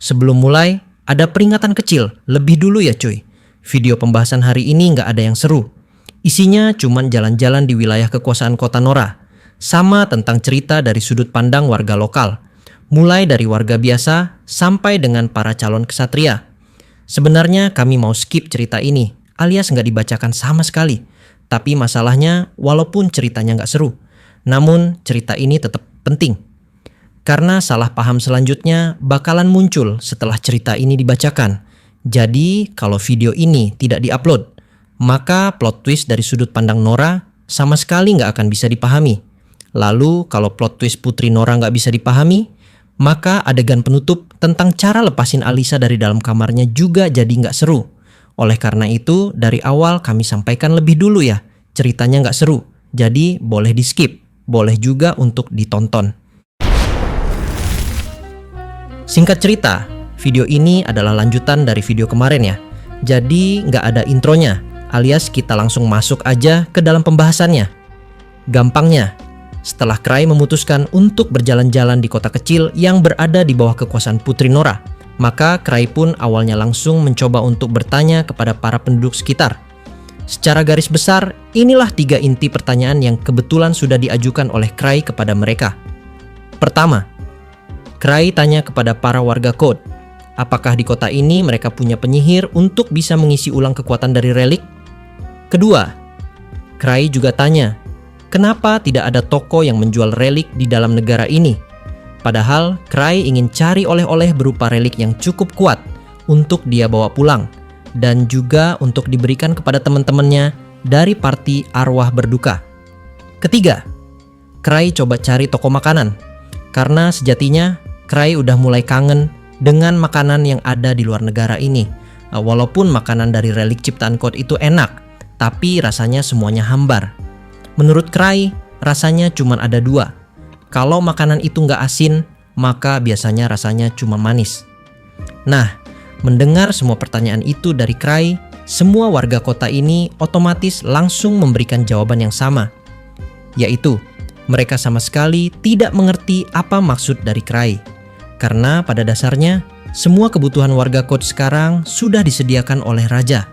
Sebelum mulai, ada peringatan kecil, lebih dulu ya cuy. Video pembahasan hari ini nggak ada yang seru. Isinya cuman jalan-jalan di wilayah kekuasaan kota Nora. Sama tentang cerita dari sudut pandang warga lokal. Mulai dari warga biasa sampai dengan para calon ksatria. Sebenarnya kami mau skip cerita ini, alias nggak dibacakan sama sekali. Tapi masalahnya walaupun ceritanya nggak seru, namun cerita ini tetap penting. Karena salah paham selanjutnya bakalan muncul setelah cerita ini dibacakan. Jadi kalau video ini tidak diupload, maka plot twist dari sudut pandang Nora sama sekali nggak akan bisa dipahami. Lalu kalau plot twist Putri Nora nggak bisa dipahami, maka adegan penutup tentang cara lepasin Alisa dari dalam kamarnya juga jadi nggak seru. Oleh karena itu dari awal kami sampaikan lebih dulu ya, ceritanya nggak seru. Jadi boleh di skip, boleh juga untuk ditonton. Singkat cerita, video ini adalah lanjutan dari video kemarin ya. Jadi nggak ada intronya, alias kita langsung masuk aja ke dalam pembahasannya. Gampangnya, setelah Crai memutuskan untuk berjalan-jalan di kota kecil yang berada di bawah kekuasaan Putri Nora, maka Crai pun awalnya langsung mencoba untuk bertanya kepada para penduduk sekitar. Secara garis besar, inilah 3 inti pertanyaan yang kebetulan sudah diajukan oleh Crai kepada mereka. Pertama, Crai tanya kepada para warga Code, apakah di kota ini mereka punya penyihir untuk bisa mengisi ulang kekuatan dari relik? Kedua, Crai juga tanya, kenapa tidak ada toko yang menjual relik di dalam negara ini? Padahal Crai ingin cari oleh-oleh berupa relik yang cukup kuat untuk dia bawa pulang dan juga untuk diberikan kepada teman-temannya dari parti arwah berduka. Ketiga, Crai coba cari toko makanan karena sejatinya Crai udah mulai kangen dengan makanan yang ada di luar negara ini. Walaupun makanan dari relik ciptaan Code itu enak, tapi rasanya semuanya hambar. Menurut Crai, rasanya cuma ada 2. Kalau makanan itu nggak asin, maka biasanya rasanya cuma manis. Nah, mendengar semua pertanyaan itu dari Crai, semua warga kota ini otomatis langsung memberikan jawaban yang sama. Yaitu, mereka sama sekali tidak mengerti apa maksud dari Crai. Karena pada dasarnya, semua kebutuhan warga Code sekarang sudah disediakan oleh raja.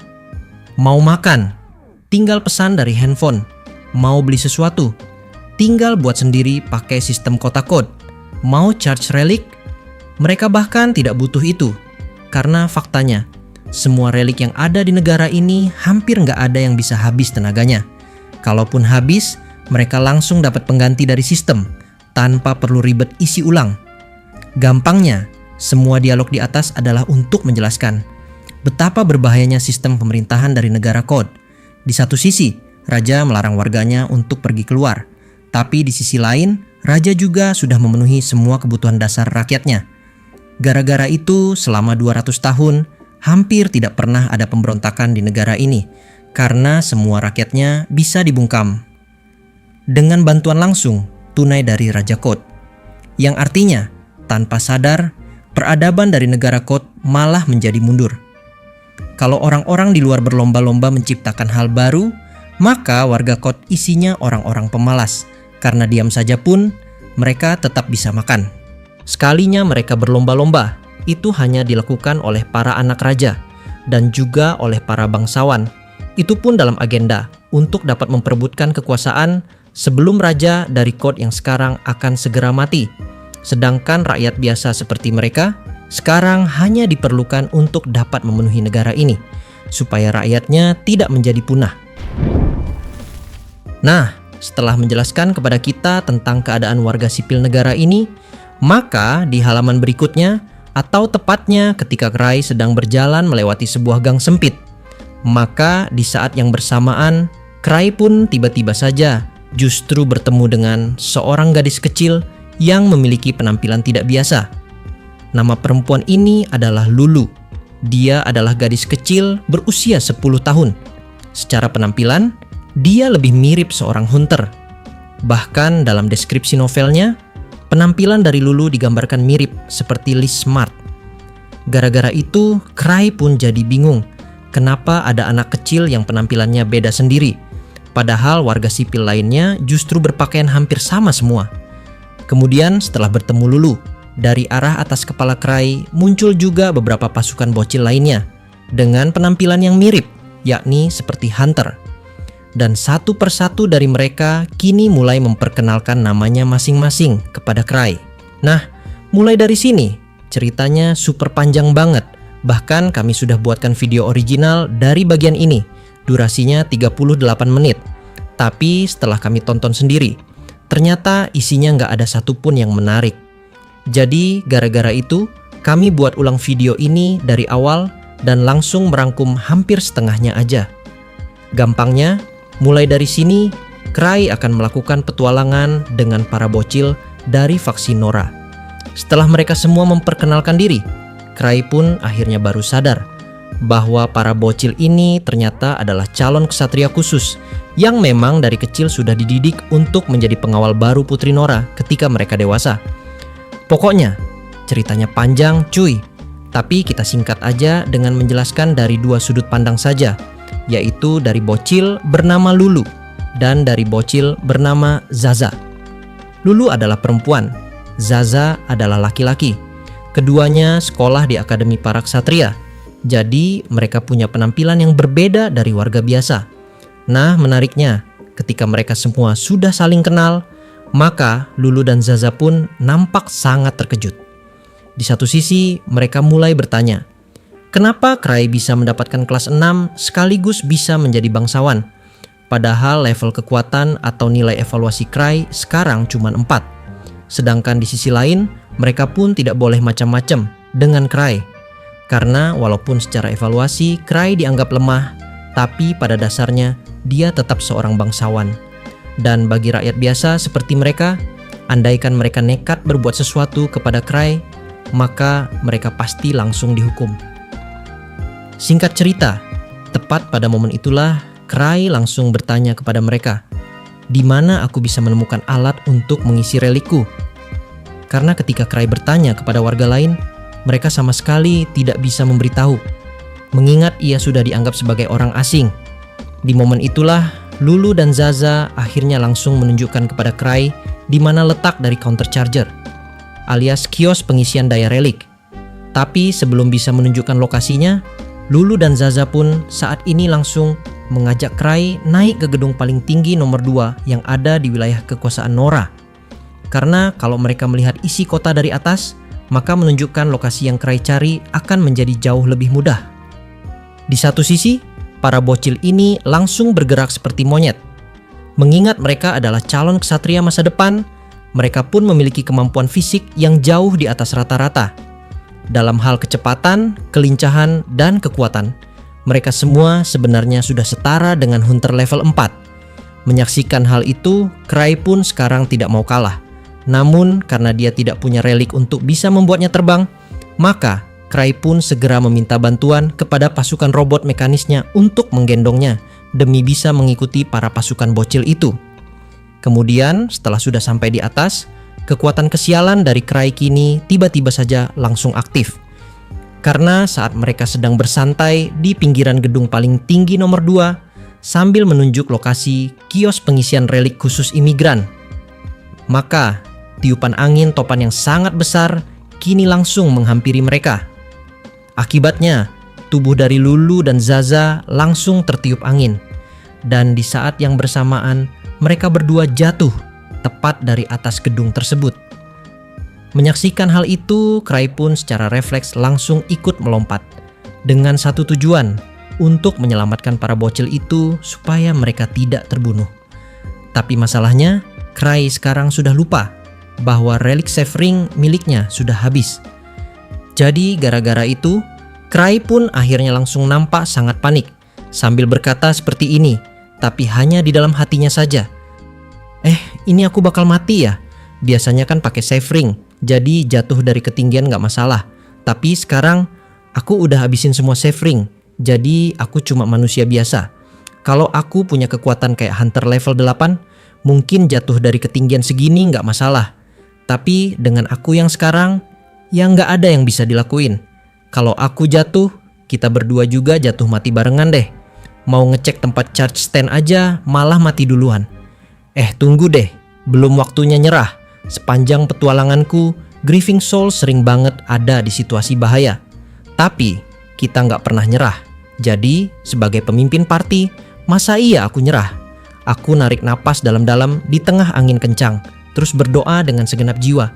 Mau makan, tinggal pesan dari handphone. Mau beli sesuatu, tinggal buat sendiri pakai sistem kota Code. Mau charge relik, mereka bahkan tidak butuh itu. Karena faktanya, semua relik yang ada di negara ini hampir nggak ada yang bisa habis tenaganya. Kalaupun habis, mereka langsung dapat pengganti dari sistem, tanpa perlu ribet isi ulang. Gampangnya, semua dialog di atas adalah untuk menjelaskan betapa berbahayanya sistem pemerintahan dari negara Code. Di satu sisi, raja melarang warganya untuk pergi keluar. Tapi di sisi lain, raja juga sudah memenuhi semua kebutuhan dasar rakyatnya. Gara-gara itu, selama 200 tahun, hampir tidak pernah ada pemberontakan di negara ini. Karena semua rakyatnya bisa dibungkam dengan bantuan langsung tunai dari Raja Code. Yang artinya, tanpa sadar, peradaban dari negara Code malah menjadi mundur. Kalau orang-orang di luar berlomba-lomba menciptakan hal baru, maka warga Code isinya orang-orang pemalas. Karena diam saja pun, mereka tetap bisa makan. Sekalinya mereka berlomba-lomba, itu hanya dilakukan oleh para anak raja dan juga oleh para bangsawan. Itu pun dalam agenda untuk dapat memperebutkan kekuasaan sebelum raja dari Code yang sekarang akan segera mati. Sedangkan rakyat biasa seperti mereka sekarang hanya diperlukan untuk dapat memenuhi negara ini, supaya rakyatnya tidak menjadi punah. Nah, setelah menjelaskan kepada kita tentang keadaan warga sipil negara ini, maka di halaman berikutnya, atau tepatnya ketika Crai sedang berjalan melewati sebuah gang sempit, maka di saat yang bersamaan, Crai pun tiba-tiba saja justru bertemu dengan seorang gadis kecil yang memiliki penampilan tidak biasa. Nama perempuan ini adalah Lulu. Dia adalah gadis kecil berusia 10 tahun. Secara penampilan, dia lebih mirip seorang hunter. Bahkan dalam deskripsi novelnya, penampilan dari Lulu digambarkan mirip seperti Liz Smart. Gara-gara itu, Crai pun jadi bingung kenapa ada anak kecil yang penampilannya beda sendiri. Padahal warga sipil lainnya justru berpakaian hampir sama semua. Kemudian setelah bertemu Lulu, Dari arah atas kepala Cry muncul juga beberapa pasukan bocil lainnya dengan penampilan yang mirip, yakni seperti Hunter. Dan satu persatu dari mereka kini mulai memperkenalkan namanya masing-masing kepada Cry. Nah, mulai dari sini ceritanya super panjang banget. Bahkan kami sudah buatkan video original dari bagian ini. Durasinya 38 menit. Tapi setelah kami tonton sendiri, ternyata isinya nggak ada satupun yang menarik. Jadi gara-gara itu kami buat ulang video ini dari awal dan langsung merangkum hampir setengahnya aja. Gampangnya, mulai dari sini, Cry akan melakukan petualangan dengan para bocil dari faksi Nora. Setelah mereka semua memperkenalkan diri, Cry pun akhirnya baru sadar bahwa para bocil ini ternyata adalah calon ksatria khusus yang memang dari kecil sudah dididik untuk menjadi pengawal baru Putri Nora ketika mereka dewasa. Pokoknya, ceritanya panjang cuy, tapi kita singkat aja dengan menjelaskan dari dua sudut pandang saja, yaitu dari bocil bernama Lulu dan dari bocil bernama Zaza. Lulu adalah perempuan, Zaza adalah laki-laki. Keduanya sekolah di Akademi Para Ksatria, jadi mereka punya penampilan yang berbeda dari warga biasa. Nah, menariknya, ketika mereka semua sudah saling kenal, maka Lulu dan Zaza pun nampak sangat terkejut. Di satu sisi, mereka mulai bertanya, kenapa Cry bisa mendapatkan kelas 6 sekaligus bisa menjadi bangsawan? Padahal level kekuatan atau nilai evaluasi Cry sekarang cuma 4. Sedangkan di sisi lain, mereka pun tidak boleh macam-macam dengan Cry. Karena walaupun secara evaluasi Cry dianggap lemah, tapi pada dasarnya dia tetap seorang bangsawan. Dan bagi rakyat biasa seperti mereka, andaikan mereka nekat berbuat sesuatu kepada Cry, maka mereka pasti langsung dihukum. Singkat cerita, tepat pada momen itulah Cry langsung bertanya kepada mereka, di mana aku bisa menemukan alat untuk mengisi relikku? Karena ketika Cry bertanya kepada warga lain, mereka sama sekali tidak bisa memberitahu, mengingat ia sudah dianggap sebagai orang asing. Di momen itulah, Lulu dan Zaza akhirnya langsung menunjukkan kepada Cry di mana letak dari counter charger, alias kios pengisian daya relik. Tapi sebelum bisa menunjukkan lokasinya, Lulu dan Zaza pun saat ini langsung mengajak Cry naik ke gedung paling tinggi nomor 2 yang ada di wilayah kekuasaan Nora. Karena kalau mereka melihat isi kota dari atas, maka menunjukkan lokasi yang Cry cari akan menjadi jauh lebih mudah. Di satu sisi, para bocil ini langsung bergerak seperti monyet. Mengingat mereka adalah calon ksatria masa depan, mereka pun memiliki kemampuan fisik yang jauh di atas rata-rata. Dalam hal kecepatan, kelincahan, dan kekuatan, mereka semua sebenarnya sudah setara dengan Hunter level 4. Menyaksikan hal itu, Cry pun sekarang tidak mau kalah. Namun karena dia tidak punya relik untuk bisa membuatnya terbang, maka Cry pun segera meminta bantuan kepada pasukan robot mekanisnya untuk menggendongnya demi bisa mengikuti para pasukan bocil itu. Kemudian setelah sudah sampai di atas, kekuatan kesialan dari Cry kini tiba-tiba saja langsung aktif. Karena saat mereka sedang bersantai di pinggiran gedung paling tinggi nomor 2 sambil menunjuk lokasi kios pengisian relik khusus imigran, maka tiupan angin topan yang sangat besar kini langsung menghampiri mereka. Akibatnya, tubuh dari Lulu dan Zaza langsung tertiup angin. Dan di saat yang bersamaan, mereka berdua jatuh tepat dari atas gedung tersebut. Menyaksikan hal itu, Cry pun secara refleks langsung ikut melompat dengan satu tujuan, untuk menyelamatkan para bocil itu supaya mereka tidak terbunuh. Tapi masalahnya, Cry sekarang sudah lupa bahwa relik save ring miliknya sudah habis. Jadi gara-gara itu, Cry pun akhirnya langsung nampak sangat panik sambil berkata seperti ini, tapi hanya di dalam hatinya saja. Ini aku bakal mati ya? Biasanya kan pakai save ring, jadi jatuh dari ketinggian gak masalah. Tapi sekarang aku udah habisin semua save ring, jadi aku cuma manusia biasa. Kalau aku punya kekuatan kayak Hunter level 8, mungkin jatuh dari ketinggian segini gak masalah. Tapi dengan aku yang sekarang, ya gak ada yang bisa dilakuin. Kalau aku jatuh, kita berdua juga jatuh mati barengan deh. Mau ngecek tempat charge stand aja malah mati duluan. Tunggu deh, belum waktunya nyerah. Sepanjang petualanganku, Grieving Soul sering banget ada di situasi bahaya. Tapi kita nggak pernah nyerah. Jadi sebagai pemimpin party, masa iya aku nyerah? Aku narik napas dalam-dalam di tengah angin kencang, terus berdoa dengan segenap jiwa.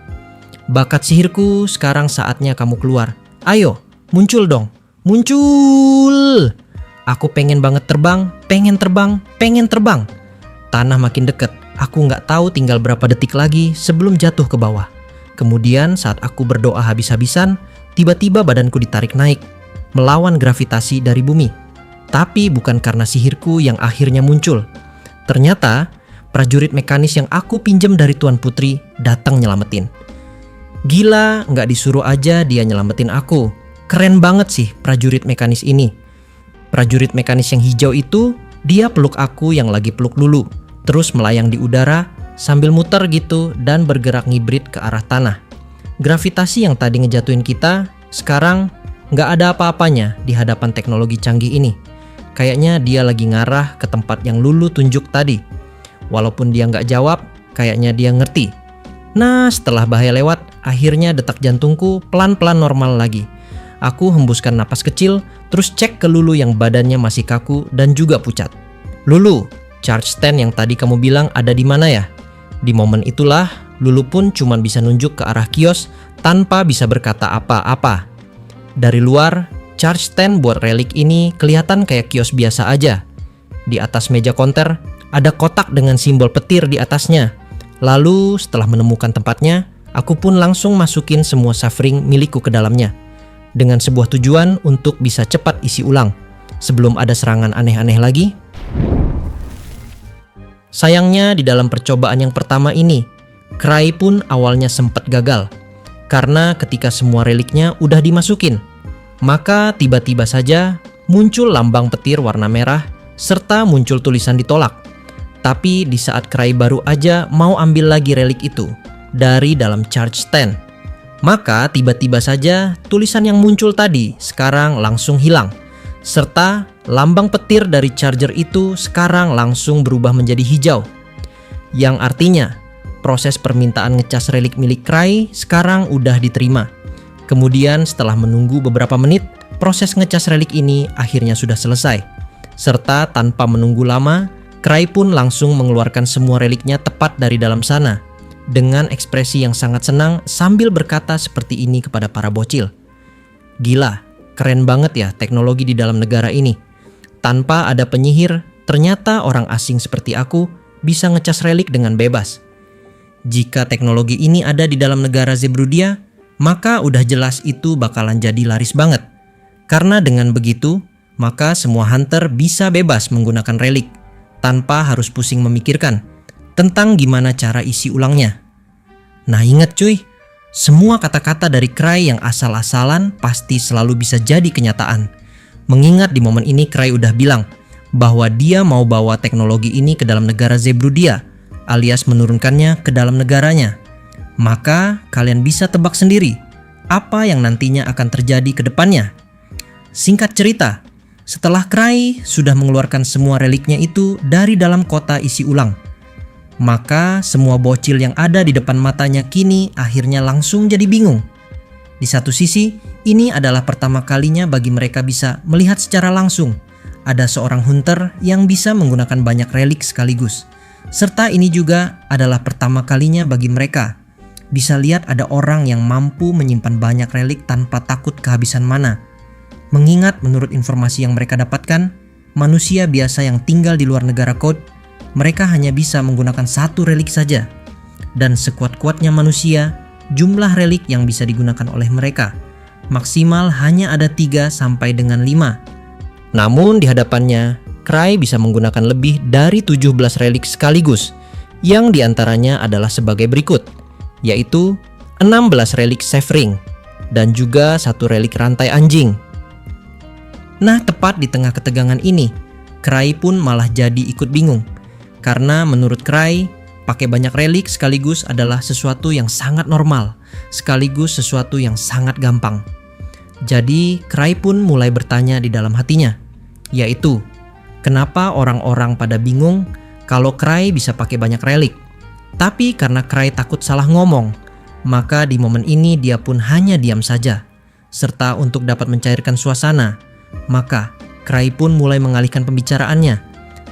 Bakat sihirku, sekarang saatnya kamu keluar. Ayo, muncul dong. Muncul! Aku pengen banget terbang, pengen terbang, pengen terbang. Tanah makin deket. Aku nggak tahu tinggal berapa detik lagi sebelum jatuh ke bawah. Kemudian saat aku berdoa habis-habisan, tiba-tiba badanku ditarik naik, melawan gravitasi dari bumi. Tapi bukan karena sihirku yang akhirnya muncul. Ternyata, prajurit mekanis yang aku pinjem dari Tuan Putri datang nyelamatin. Gila, nggak disuruh aja dia nyelamatin aku. Keren banget sih prajurit mekanis ini. Prajurit mekanis yang hijau itu, dia peluk aku yang lagi peluk Lulu. Terus melayang di udara sambil muter gitu dan bergerak ngibrit ke arah tanah. Gravitasi yang tadi ngejatuhin kita, sekarang nggak ada apa-apanya di hadapan teknologi canggih ini. Kayaknya dia lagi ngarah ke tempat yang Lulu tunjuk tadi. Walaupun dia nggak jawab, kayaknya dia ngerti. Nah, setelah bahaya lewat, akhirnya detak jantungku pelan-pelan normal lagi. Aku hembuskan napas kecil, terus cek ke Lulu yang badannya masih kaku dan juga pucat. Lulu, charge stand yang tadi kamu bilang ada di mana ya? Di momen itulah, Lulu pun cuma bisa nunjuk ke arah kios tanpa bisa berkata apa-apa. Dari luar, charge stand buat relik ini kelihatan kayak kios biasa aja. Di atas meja konter, ada kotak dengan simbol petir di atasnya. Lalu, setelah menemukan tempatnya, aku pun langsung masukin semua suffering milikku ke dalamnya. Dengan sebuah tujuan untuk bisa cepat isi ulang, sebelum ada serangan aneh-aneh lagi. Sayangnya di dalam percobaan yang pertama ini, Cry pun awalnya sempat gagal. Karena ketika semua reliknya udah dimasukin, maka tiba-tiba saja muncul lambang petir warna merah serta muncul tulisan ditolak. Tapi di saat Cry baru aja mau ambil lagi relik itu dari dalam charge stand, maka tiba-tiba saja tulisan yang muncul tadi sekarang langsung hilang. Serta lambang petir dari charger itu sekarang langsung berubah menjadi hijau. Yang artinya, proses permintaan ngecas relik milik Cry sekarang udah diterima. Kemudian setelah menunggu beberapa menit, proses ngecas relik ini akhirnya sudah selesai. Serta tanpa menunggu lama, Cry pun langsung mengeluarkan semua reliknya tepat dari dalam sana. Dengan ekspresi yang sangat senang sambil berkata seperti ini kepada para bocil. Gila. Keren banget ya teknologi di dalam negara ini. Tanpa ada penyihir, ternyata orang asing seperti aku bisa ngecas relik dengan bebas. Jika teknologi ini ada di dalam negara Zebrudia, maka udah jelas itu bakalan jadi laris banget. Karena dengan begitu, maka semua hunter bisa bebas menggunakan relik, tanpa harus pusing memikirkan tentang gimana cara isi ulangnya. Nah ingat cuy, semua kata-kata dari Cry yang asal-asalan pasti selalu bisa jadi kenyataan. Mengingat di momen ini Cry udah bilang bahwa dia mau bawa teknologi ini ke dalam negara Zebrudia, alias menurunkannya ke dalam negaranya. Maka kalian bisa tebak sendiri apa yang nantinya akan terjadi ke depannya. Singkat cerita, setelah Cry sudah mengeluarkan semua reliknya itu dari dalam kota isi ulang, maka semua bocil yang ada di depan matanya kini akhirnya langsung jadi bingung. Di satu sisi, ini adalah pertama kalinya bagi mereka bisa melihat secara langsung ada seorang hunter yang bisa menggunakan banyak relik sekaligus. Serta ini juga adalah pertama kalinya bagi mereka bisa lihat ada orang yang mampu menyimpan banyak relik tanpa takut kehabisan mana. Mengingat menurut informasi yang mereka dapatkan, manusia biasa yang tinggal di luar negara Code, mereka hanya bisa menggunakan satu relik saja. Dan sekuat-kuatnya manusia, jumlah relik yang bisa digunakan oleh mereka maksimal hanya ada 3 sampai dengan 5. Namun di hadapannya, Cry bisa menggunakan lebih dari 17 relik sekaligus, yang diantaranya adalah sebagai berikut, yaitu 16 relik Severing, dan juga 1 relik rantai anjing. Nah tepat di tengah ketegangan ini, Cry pun malah jadi ikut bingung. Karena menurut Cry, pakai banyak relik sekaligus adalah sesuatu yang sangat normal, sekaligus sesuatu yang sangat gampang. Jadi Cry pun mulai bertanya di dalam hatinya, yaitu, kenapa orang-orang pada bingung kalau Cry bisa pakai banyak relik? Tapi karena Cry takut salah ngomong, Maka di momen ini dia pun hanya diam saja. Serta untuk dapat mencairkan suasana, maka Cry pun mulai mengalihkan pembicaraannya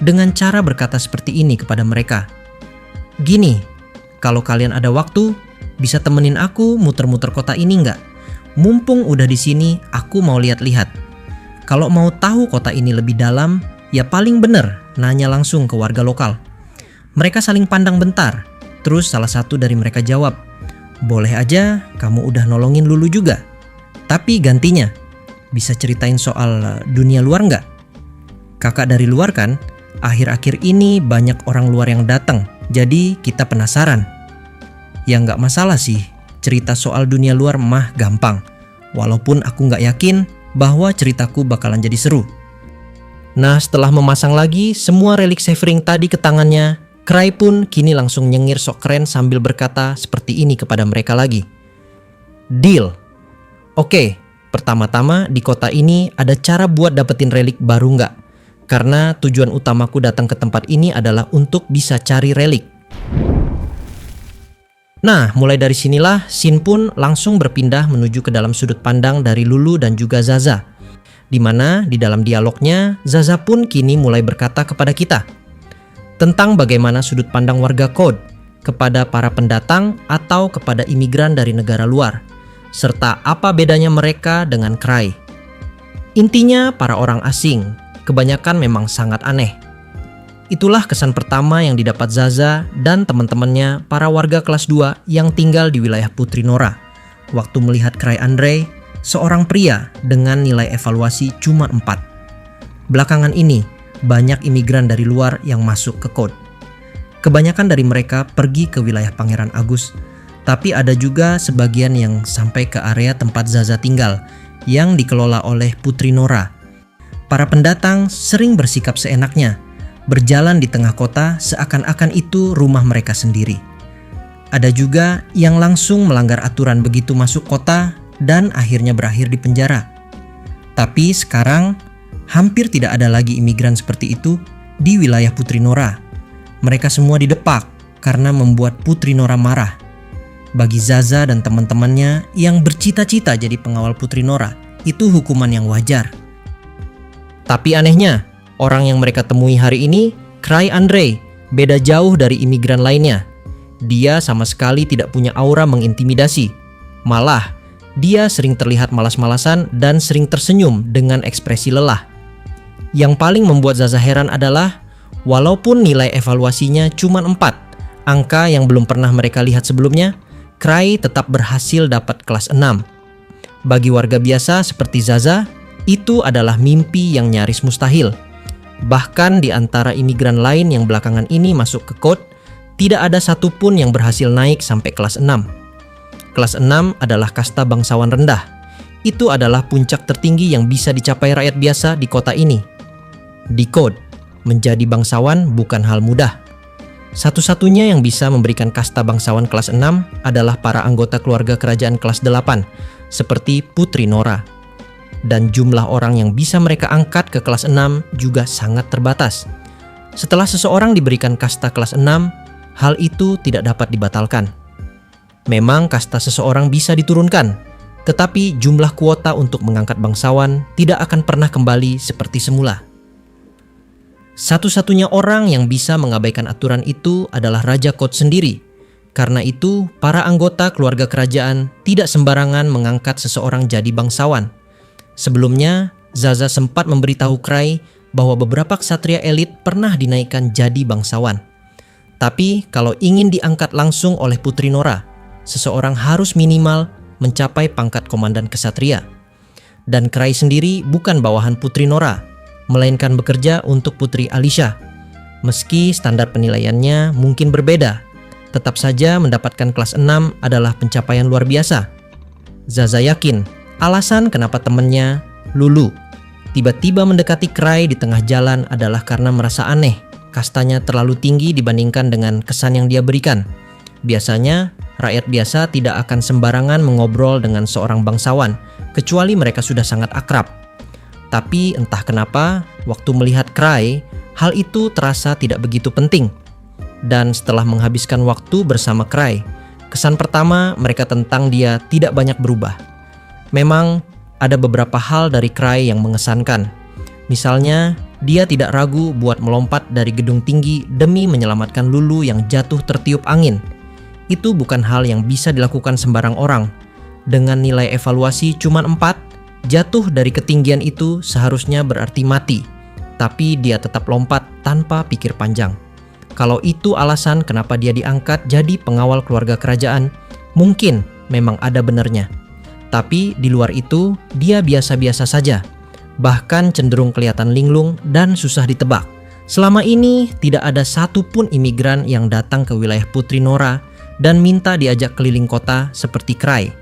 dengan cara berkata seperti ini kepada mereka. Gini, kalau kalian ada waktu, bisa temenin aku muter-muter kota ini nggak? Mumpung udah di sini, aku mau lihat-lihat. Kalau mau tahu kota ini lebih dalam, ya paling bener nanya langsung ke warga lokal. Mereka saling pandang bentar, terus salah satu dari mereka jawab, boleh aja kamu udah nolongin Lulu juga. Tapi gantinya, bisa ceritain soal dunia luar nggak? Kakak dari luar kan? Akhir-akhir ini banyak orang luar yang datang, jadi kita penasaran. Ya nggak masalah sih, cerita soal dunia luar mah gampang. Walaupun aku nggak yakin bahwa ceritaku bakalan jadi seru. Nah, setelah memasang lagi semua relik Severing tadi ke tangannya, Cry pun kini langsung nyengir sok keren sambil berkata seperti ini kepada mereka lagi. Deal. Oke, pertama-tama di kota ini ada cara buat dapetin relik baru nggak? Karena tujuan utamaku datang ke tempat ini adalah untuk bisa cari relik. Nah, mulai dari sinilah scene pun langsung berpindah menuju ke dalam sudut pandang dari Lulu dan juga Zaza. Di mana di dalam dialognya, Zaza pun kini mulai berkata kepada kita tentang bagaimana sudut pandang warga Code kepada para pendatang atau kepada imigran dari negara luar, serta apa bedanya mereka dengan Cry. Intinya para orang asing kebanyakan memang sangat aneh. Itulah kesan pertama yang didapat Zaza dan teman-temannya para warga kelas 2 yang tinggal di wilayah Putri Nora waktu melihat Cry Andre, seorang pria dengan nilai evaluasi cuma 4. Belakangan ini, banyak imigran dari luar yang masuk ke Code. Kebanyakan dari mereka pergi ke wilayah Pangeran Agus, tapi ada juga sebagian yang sampai ke area tempat Zaza tinggal yang dikelola oleh Putri Nora. Para pendatang sering bersikap seenaknya, berjalan di tengah kota seakan-akan itu rumah mereka sendiri. Ada juga yang langsung melanggar aturan begitu masuk kota dan akhirnya berakhir di penjara. Tapi sekarang hampir tidak ada lagi imigran seperti itu di wilayah Putri Nora. Mereka semua didepak karena membuat Putri Nora marah. Bagi Zaza dan teman-temannya yang bercita-cita jadi pengawal Putri Nora, itu hukuman yang wajar. Tapi anehnya, orang yang mereka temui hari ini, Cry Andre, beda jauh dari imigran lainnya. Dia sama sekali tidak punya aura mengintimidasi. Malah, dia sering terlihat malas-malasan dan sering tersenyum dengan ekspresi lelah. Yang paling membuat Zaza heran adalah, walaupun nilai evaluasinya cuma 4, angka yang belum pernah mereka lihat sebelumnya, Cry tetap berhasil dapat kelas 6. Bagi warga biasa seperti Zaza, itu adalah mimpi yang nyaris mustahil. Bahkan di antara imigran lain yang belakangan ini masuk ke Code, tidak ada satupun yang berhasil naik sampai kelas 6. Kelas 6 adalah kasta bangsawan rendah. Itu adalah puncak tertinggi yang bisa dicapai rakyat biasa di kota ini. Di Code, menjadi bangsawan bukan hal mudah. Satu-satunya yang bisa memberikan kasta bangsawan kelas 6 adalah para anggota keluarga kerajaan kelas 8, seperti Putri Nora. Dan jumlah orang yang bisa mereka angkat ke kelas 6 juga sangat terbatas. Setelah seseorang diberikan kasta kelas 6, hal itu tidak dapat dibatalkan. Memang kasta seseorang bisa diturunkan, tetapi jumlah kuota untuk mengangkat bangsawan tidak akan pernah kembali seperti semula. Satu-satunya orang yang bisa mengabaikan aturan itu adalah Raja Code sendiri. Karena itu, para anggota keluarga kerajaan tidak sembarangan mengangkat seseorang jadi bangsawan. Sebelumnya, Zaza sempat memberitahu Cry bahwa beberapa ksatria elit pernah dinaikkan jadi bangsawan. Tapi kalau ingin diangkat langsung oleh Putri Nora, seseorang harus minimal mencapai pangkat komandan ksatria. Dan Cry sendiri bukan bawahan Putri Nora, melainkan bekerja untuk Putri Alicia. Meski standar penilaiannya mungkin berbeda, tetap saja mendapatkan kelas 6 adalah pencapaian luar biasa. Zaza yakin alasan kenapa temannya, Lulu, tiba-tiba mendekati Cry di tengah jalan adalah karena merasa aneh. Kastanya terlalu tinggi dibandingkan dengan kesan yang dia berikan. Biasanya, rakyat biasa tidak akan sembarangan mengobrol dengan seorang bangsawan, kecuali mereka sudah sangat akrab. Tapi entah kenapa, waktu melihat Cry, hal itu terasa tidak begitu penting. Dan setelah menghabiskan waktu bersama Cry, Kesan pertama, mereka tentang dia tidak banyak berubah. Memang ada beberapa hal dari Cry yang mengesankan. Misalnya, dia tidak ragu buat melompat dari gedung tinggi demi menyelamatkan Lulu yang jatuh tertiup angin. Itu bukan hal yang bisa dilakukan sembarang orang. Dengan nilai evaluasi cuma 4, jatuh dari ketinggian itu seharusnya berarti mati. Tapi dia tetap lompat tanpa pikir panjang. Kalau itu alasan kenapa dia diangkat jadi pengawal keluarga kerajaan, mungkin memang ada benarnya. Tapi di luar itu, dia biasa-biasa saja. Bahkan cenderung kelihatan linglung dan susah ditebak. Selama ini, tidak ada satupun imigran yang datang ke wilayah Putri Nora dan minta diajak keliling kota seperti Cry.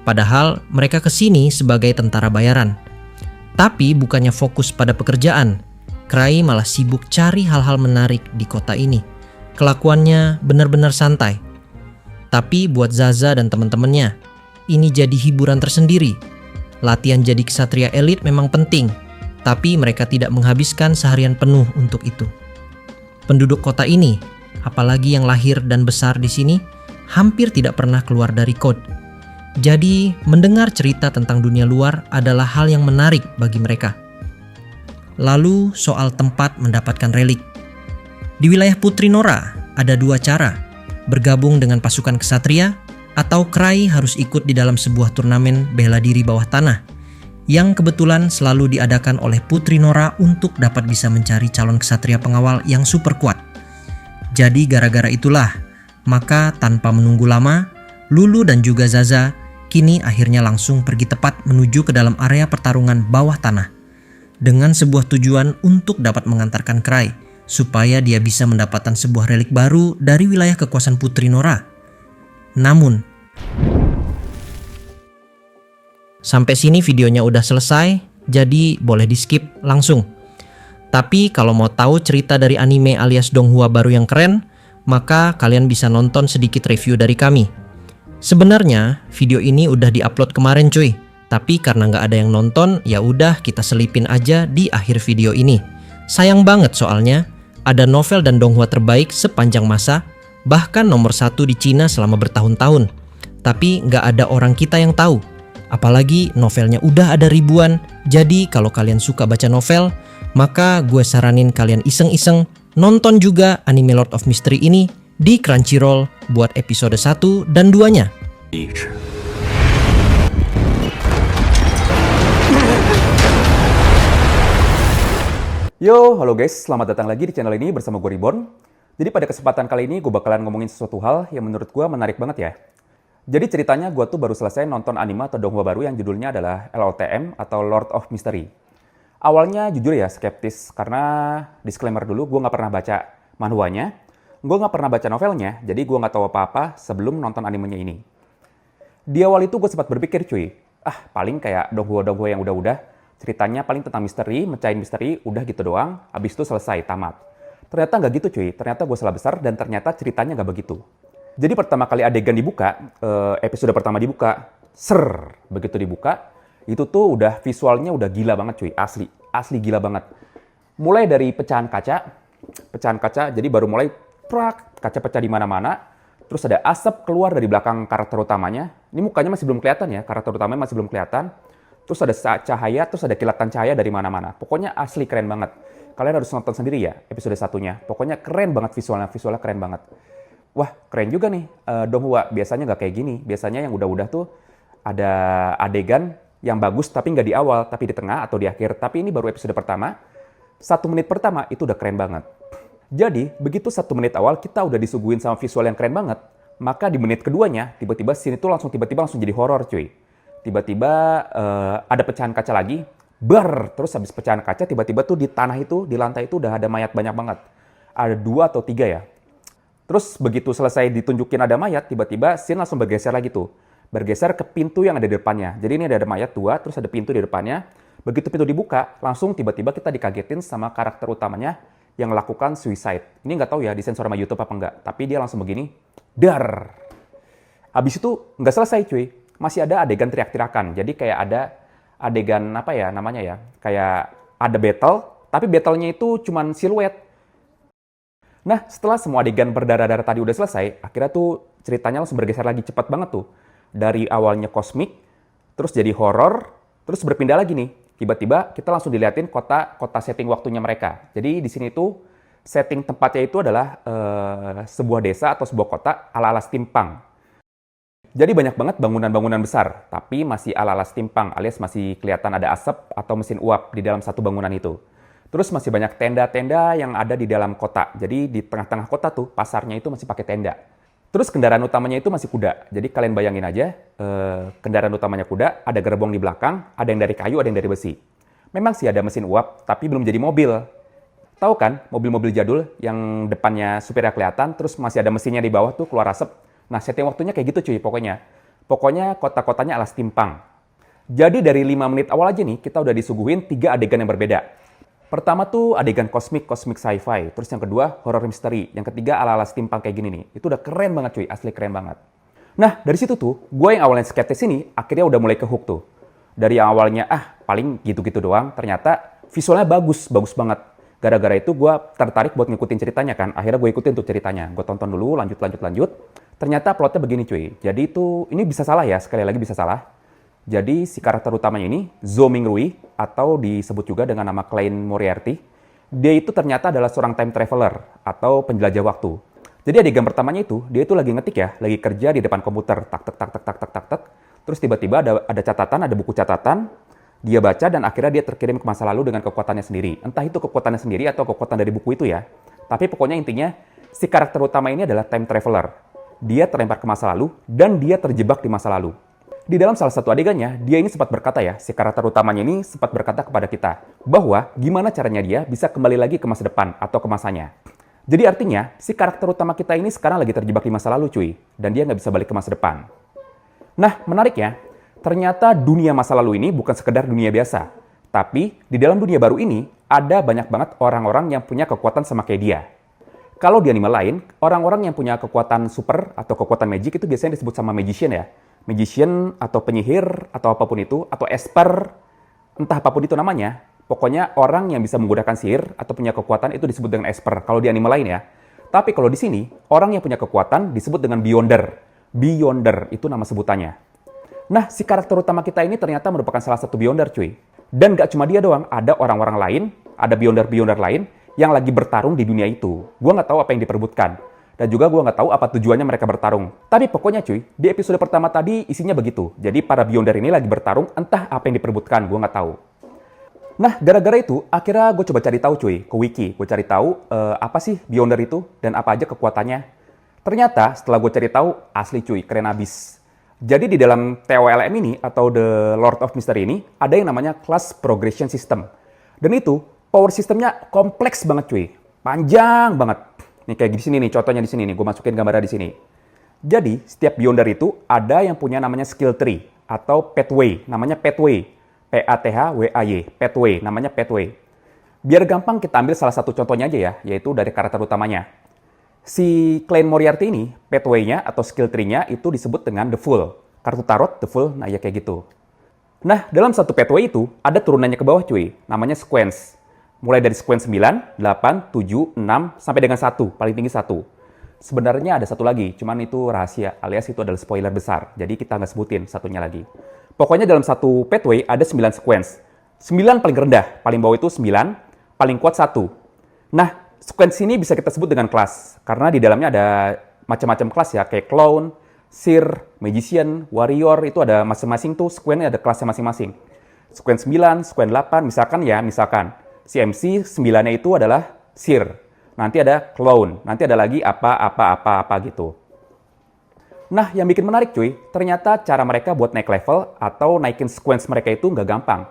Padahal mereka kesini sebagai tentara bayaran. Tapi bukannya fokus pada pekerjaan, Cry malah sibuk cari hal-hal menarik di kota ini. Kelakuannya benar-benar santai. Tapi buat Zaza dan teman-temannya, ini jadi hiburan tersendiri. Latihan jadi ksatria elit memang penting, tapi mereka tidak menghabiskan seharian penuh untuk itu. Penduduk kota ini, apalagi yang lahir dan besar di sini, hampir tidak pernah keluar dari Code. Jadi, mendengar cerita tentang dunia luar adalah hal yang menarik bagi mereka. Lalu soal tempat mendapatkan relik. Di wilayah Putri Nora ada 2 cara, bergabung dengan pasukan ksatria atau Cry harus ikut di dalam sebuah turnamen bela diri bawah tanah yang kebetulan selalu diadakan oleh Putri Nora untuk dapat bisa mencari calon ksatria pengawal yang super kuat. Jadi gara-gara itulah, maka tanpa menunggu lama, Lulu dan juga Zaza kini akhirnya langsung pergi tepat menuju ke dalam area pertarungan bawah tanah. Dengan sebuah tujuan untuk dapat mengantarkan Cry, supaya dia bisa mendapatkan sebuah relik baru dari wilayah kekuasaan Putri Nora. Namun, sampai sini videonya udah selesai, jadi boleh di skip langsung. Tapi kalau mau tahu cerita dari anime alias donghua baru yang keren, maka kalian bisa nonton sedikit review dari kami. Sebenarnya video ini udah diupload kemarin cuy. Tapi karena nggak ada yang nonton, ya udah kita selipin aja di akhir video ini. Sayang banget soalnya, ada novel dan donghua terbaik sepanjang masa, bahkan nomor 1 di Cina selama bertahun-tahun. Tapi nggak ada orang kita yang tahu. Apalagi novelnya udah ada ribuan, jadi kalau kalian suka baca novel, maka gue saranin kalian iseng-iseng nonton juga anime Lord of Mystery ini di Crunchyroll buat episode 1 dan 2-nya. Yo, halo guys, selamat datang lagi di channel ini bersama gue Reborn. Jadi pada kesempatan kali ini gue bakalan ngomongin sesuatu hal yang menurut gue menarik banget ya. Jadi ceritanya gue tuh baru selesai nonton anime atau donghua baru yang judulnya adalah LOTM atau Lord of Mystery. Awalnya jujur ya skeptis karena disclaimer dulu gue nggak pernah baca manhwanya, gue nggak pernah baca novelnya, jadi gue nggak tahu apa-apa sebelum nonton animenya ini. Di awal itu gue sempat berpikir cuy, paling kayak donghua-donghua yang udah-udah. Ceritanya paling tentang misteri, mecahin misteri, udah gitu doang, abis itu selesai, tamat. Ternyata nggak gitu cuy, ternyata gue salah besar dan ternyata ceritanya nggak begitu. Jadi pertama kali adegan dibuka, episode pertama dibuka, begitu dibuka, itu tuh udah visualnya udah gila banget cuy, asli gila banget. Mulai dari pecahan kaca, jadi baru mulai, kaca pecah di mana-mana, terus ada asap keluar dari belakang karakter utamanya, ini mukanya masih belum kelihatan ya, karakter utamanya masih belum kelihatan, terus ada cahaya, terus ada kilatan cahaya dari mana-mana. Pokoknya asli keren banget. Kalian harus nonton sendiri ya episode satunya. Pokoknya keren banget visualnya keren banget. Wah, keren juga nih donghua. Biasanya nggak kayak gini. Biasanya yang udah-udah tuh ada adegan yang bagus tapi nggak di awal, tapi di tengah atau di akhir. Tapi ini baru episode pertama. 1 menit pertama itu udah keren banget. Jadi, begitu 1 menit awal kita udah disuguhin sama visual yang keren banget, maka di menit keduanya, tiba-tiba scene itu langsung jadi horor cuy. Tiba-tiba ada pecahan kaca lagi, terus habis pecahan kaca tiba-tiba tuh di tanah itu, di lantai itu udah ada mayat banyak banget. Ada 2 atau 3 ya. Terus begitu selesai ditunjukin ada mayat, tiba-tiba scene langsung bergeser lagi tuh. Bergeser ke pintu yang ada di depannya. Jadi ini ada mayat 2, terus ada pintu di depannya. Begitu pintu dibuka, langsung tiba-tiba kita dikagetin sama karakter utamanya yang melakukan suicide. Ini nggak tahu ya disensor sama YouTube apa enggak, tapi dia langsung begini, Habis itu nggak selesai cuy. Masih ada adegan teriak-teriakan. Jadi kayak ada adegan apa ya namanya ya, kayak ada battle, tapi battle-nya itu cuman siluet. Nah, setelah semua adegan berdarah-darah tadi udah selesai, akhirnya tuh ceritanya langsung bergeser lagi, cepat banget tuh. Dari awalnya kosmik, terus jadi horor, terus berpindah lagi nih. Tiba-tiba kita langsung diliatin kota setting waktunya mereka. Jadi di sini tuh setting tempatnya itu adalah sebuah desa atau sebuah kota ala-ala steampunk. Jadi banyak banget bangunan-bangunan besar, tapi masih ala-ala steampunk, alias masih kelihatan ada asap atau mesin uap di dalam satu bangunan itu. Terus masih banyak tenda-tenda yang ada di dalam kota. Jadi di tengah-tengah kota tuh pasarnya itu masih pakai tenda. Terus kendaraan utamanya itu masih kuda. Jadi kalian bayangin aja, kendaraan utamanya kuda, ada gerbong di belakang, ada yang dari kayu, ada yang dari besi. Memang sih ada mesin uap, tapi belum jadi mobil. Tahu kan, mobil-mobil jadul yang depannya supirnya kelihatan, terus masih ada mesinnya di bawah tuh keluar asap. Nah, setting waktunya kayak gitu cuy pokoknya. Pokoknya kota-kotanya ala steampunk. Jadi dari 5 menit awal aja nih, kita udah disuguhin 3 adegan yang berbeda. Pertama tuh adegan kosmik sci-fi. Terus yang kedua horror misteri. Yang ketiga ala-ala steampunk kayak gini nih. Itu udah keren banget cuy, asli keren banget. Nah, dari situ tuh, gue yang awalnya skeptis ini, akhirnya udah mulai ke hook tuh. Dari yang awalnya, paling gitu-gitu doang, ternyata visualnya bagus banget. Gara-gara itu gue tertarik buat ngikutin ceritanya kan. Akhirnya gue ikutin tuh ceritanya. Gue tonton dulu, lanjut. Ternyata plotnya begini cuy. Jadi itu, ini bisa salah ya, sekali lagi bisa salah. Jadi si karakter utamanya ini, Zhou Mingrui, atau disebut juga dengan nama Klein Moriarty, dia itu ternyata adalah seorang time traveler, atau penjelajah waktu. Jadi adegan pertamanya itu, dia itu lagi ngetik ya, lagi kerja di depan komputer, tak. Terus tiba-tiba ada catatan, ada buku catatan, dia baca dan akhirnya dia terkirim ke masa lalu dengan kekuatannya sendiri. Entah itu kekuatannya sendiri atau kekuatan dari buku itu ya. Tapi pokoknya intinya, si karakter utama ini adalah time traveler. Dia terlempar ke masa lalu, dan dia terjebak di masa lalu. Di dalam salah satu adegannya, dia ini sempat berkata ya, si karakter utamanya ini sempat berkata kepada kita, bahwa gimana caranya dia bisa kembali lagi ke masa depan atau ke masanya. Jadi artinya, si karakter utama kita ini sekarang lagi terjebak di masa lalu cuy, dan dia nggak bisa balik ke masa depan. Nah, menariknya, ternyata dunia masa lalu ini bukan sekedar dunia biasa. Tapi, di dalam dunia baru ini, ada banyak banget orang-orang yang punya kekuatan sama kayak dia. Kalau di anime lain, orang-orang yang punya kekuatan super atau kekuatan magic itu biasanya disebut sama magician ya. Magician atau penyihir atau apapun itu, atau esper, entah apapun itu namanya. Pokoknya orang yang bisa menggunakan sihir atau punya kekuatan itu disebut dengan esper, kalau di anime lain ya. Tapi kalau di sini, orang yang punya kekuatan disebut dengan beyonder. Beyonder itu nama sebutannya. Nah, si karakter utama kita ini ternyata merupakan salah satu beyonder cuy. Dan gak cuma dia doang, ada orang-orang lain, ada beyonder-beyonder lain yang lagi bertarung di dunia itu. Gue nggak tahu apa yang diperebutkan. Dan juga gue nggak tahu apa tujuannya mereka bertarung. Tapi pokoknya cuy, di episode pertama tadi isinya begitu. Jadi para beyonder ini lagi bertarung, entah apa yang diperebutkan, gue nggak tahu. Nah, gara-gara itu, akhirnya gue coba cari tahu cuy, ke wiki. Gue cari tahu apa sih beyonder itu dan apa aja kekuatannya. Ternyata setelah gue cari tahu, asli cuy, keren abis. Jadi di dalam TOLM ini, atau The Lord of Mystery ini, ada yang namanya Class Progression System. Dan itu, power systemnya kompleks banget cuy. Panjang banget. Nih kayak di sini nih, contohnya di sini nih, gue masukin gambarnya di sini. Jadi, setiap beyonder itu ada yang punya namanya skill tree, atau pathway, namanya pathway. P-A-T-H-W-A-Y, pathway, namanya pathway. Biar gampang kita ambil salah satu contohnya aja ya, yaitu dari karakter utamanya. Si Klein Moriarty ini, pathway-nya atau skill tree-nya itu disebut dengan The Fool. Kartu tarot, The Fool, nah ya kayak gitu. Nah, dalam satu pathway itu, ada turunannya ke bawah cuy, namanya sequence. Mulai dari sequence 9, 8, 7, 6, sampai dengan 1, paling tinggi 1. Sebenarnya ada satu lagi, cuman itu rahasia, alias itu adalah spoiler besar. Jadi kita nggak sebutin satunya lagi. Pokoknya dalam satu pathway ada 9 sequence. 9 paling rendah, paling bawah itu 9, paling kuat 1. Nah, sequence ini bisa kita sebut dengan kelas, karena di dalamnya ada macam-macam kelas ya, kayak clown, seer, magician, warrior, itu ada masing-masing tuh, sequence-nya ada kelasnya masing-masing. Sequence 9, sequence 8, misalkan, si MC 9-nya itu adalah seer, nanti ada clown, nanti ada lagi apa gitu. Nah, yang bikin menarik cuy, ternyata cara mereka buat naik level atau naikin sequence mereka itu nggak gampang.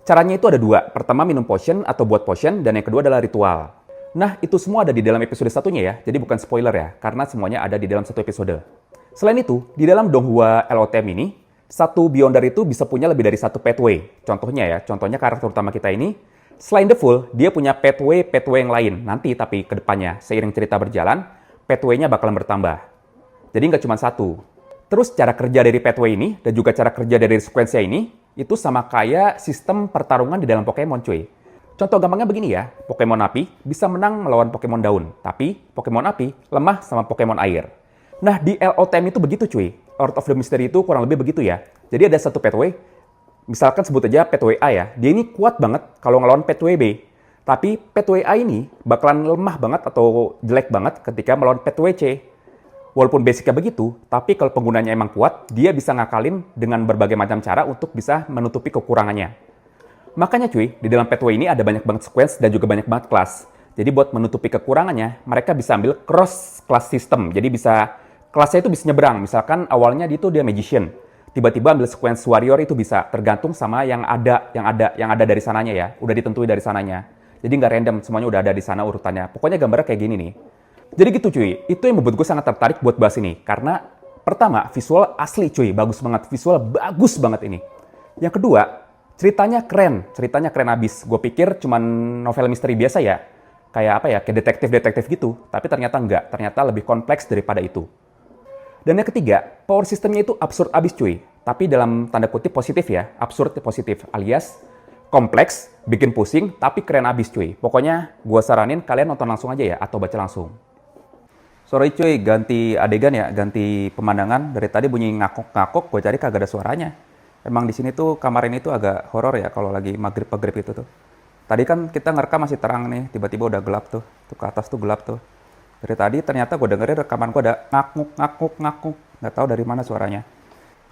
Caranya itu ada dua, pertama minum potion atau buat potion, dan yang kedua adalah ritual. Nah, itu semua ada di dalam episode satunya ya, jadi bukan spoiler ya, karena semuanya ada di dalam satu episode. Selain itu, di dalam Donghua LOTM ini, satu beyonder itu bisa punya lebih dari satu pathway. Contohnya karakter utama kita ini, selain The Fool, dia punya pathway yang lain. Nanti tapi ke depannya, seiring cerita berjalan, pathway-nya bakalan bertambah. Jadi nggak cuma satu. Terus cara kerja dari pathway ini, dan juga cara kerja dari sequence ini, itu sama kayak sistem pertarungan di dalam Pokemon cuy. Contoh gampangnya begini ya, Pokemon api bisa menang melawan Pokemon daun, tapi Pokemon api lemah sama Pokemon air. Nah, di LOTM itu begitu cuy. Lord of the Mystery itu kurang lebih begitu ya. Jadi ada satu pathway, misalkan sebut aja pathway A ya, dia ini kuat banget kalau ngelawan pathway B. Tapi pathway A ini bakalan lemah banget atau jelek banget ketika melawan pathway C. Walaupun basicnya begitu, tapi kalau penggunanya emang kuat, dia bisa ngakalin dengan berbagai macam cara untuk bisa menutupi kekurangannya. Makanya cuy, di dalam pathway ini ada banyak banget sequence dan juga banyak banget kelas. Jadi buat menutupi kekurangannya, mereka bisa ambil cross class system. Jadi bisa kelasnya itu bisa nyebrang. Misalkan awalnya dia magician, tiba-tiba ambil sequence warrior itu bisa tergantung sama yang ada dari sananya ya. Udah ditentuin dari sananya. Jadi nggak random, semuanya udah ada di sana urutannya. Pokoknya gambarnya kayak gini nih. Jadi gitu cuy, itu yang membuat gue sangat tertarik buat bahas ini. Karena pertama, visual asli cuy, bagus banget. Visual bagus banget ini. Yang kedua, ceritanya keren abis. Gue pikir cuman novel misteri biasa ya. Kayak detektif-detektif gitu. Tapi ternyata enggak, ternyata lebih kompleks daripada itu. Dan yang ketiga, power systemnya itu absurd abis cuy. Tapi dalam tanda kutip positif ya, absurd positif alias kompleks, bikin pusing, tapi keren abis cuy. Pokoknya gue saranin kalian nonton langsung aja ya, atau baca langsung. Sorry cuy, ganti adegan ya, ganti pemandangan. Dari tadi bunyi ngakuk-ngakuk, gue cari kagak ada suaranya. Emang di sini tuh kamar ini tuh agak horor ya kalau lagi maghrib-maghrib itu tuh. Tadi kan kita ngerekam masih terang nih, tiba-tiba udah gelap tuh. Tuh ke atas tuh gelap tuh. Dari tadi ternyata gue dengerin rekaman gue ada ngakuk-ngakuk. Nggak tahu dari mana suaranya.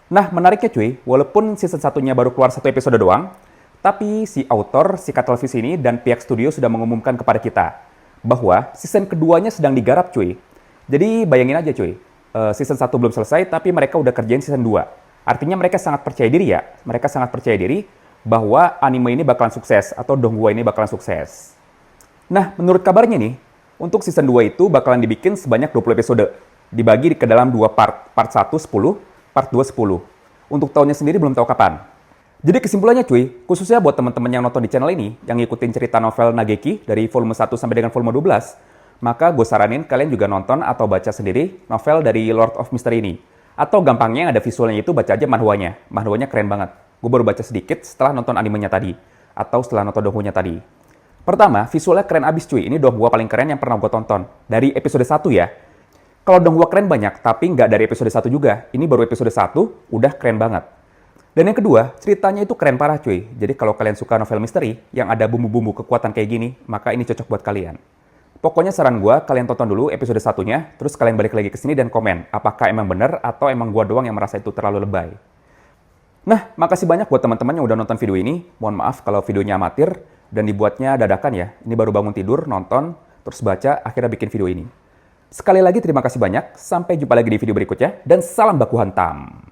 Nah, menariknya cuy, walaupun season satunya baru keluar 1 episode doang, tapi si author, si Televisi ini, dan pihak studio sudah mengumumkan kepada kita bahwa season keduanya sedang digarap cuy. Jadi bayangin aja cuy, season 1 belum selesai, tapi mereka udah kerjain season 2. Artinya mereka sangat percaya diri ya, mereka sangat percaya diri bahwa anime ini bakalan sukses, atau Donghua ini bakalan sukses. Nah, menurut kabarnya nih, untuk season 2 itu bakalan dibikin sebanyak 20 episode, dibagi ke dalam 2 part 1 10, part 2 10. Untuk tahunnya sendiri belum tahu kapan. Jadi kesimpulannya cuy, khususnya buat teman-teman yang nonton di channel ini, yang ngikutin cerita novel Nageki dari volume 1 sampai dengan volume 12, maka gue saranin kalian juga nonton atau baca sendiri novel dari Lord of Mystery ini. Atau gampangnya yang ada visualnya itu baca aja manhwanya. Manhwanya keren banget. Gue baru baca sedikit setelah nonton animenya tadi. Atau setelah nonton donghua tadi. Pertama, visualnya keren abis cuy. Ini donghua paling keren yang pernah gue tonton. Dari episode 1 ya. Kalau donghua keren banyak, tapi nggak dari episode 1 juga. Ini baru episode 1, udah keren banget. Dan yang kedua, ceritanya itu keren parah cuy. Jadi kalau kalian suka novel misteri yang ada bumbu-bumbu kekuatan kayak gini, maka ini cocok buat kalian. Pokoknya saran gue, kalian tonton dulu episode 1-nya, terus kalian balik lagi ke sini dan komen, apakah emang bener atau emang gue doang yang merasa itu terlalu lebay. Nah, makasih banyak buat teman-teman yang udah nonton video ini. Mohon maaf kalau videonya amatir dan dibuatnya dadakan ya. Ini baru bangun tidur, nonton, terus baca, akhirnya bikin video ini. Sekali lagi terima kasih banyak, sampai jumpa lagi di video berikutnya, dan salam baku hantam.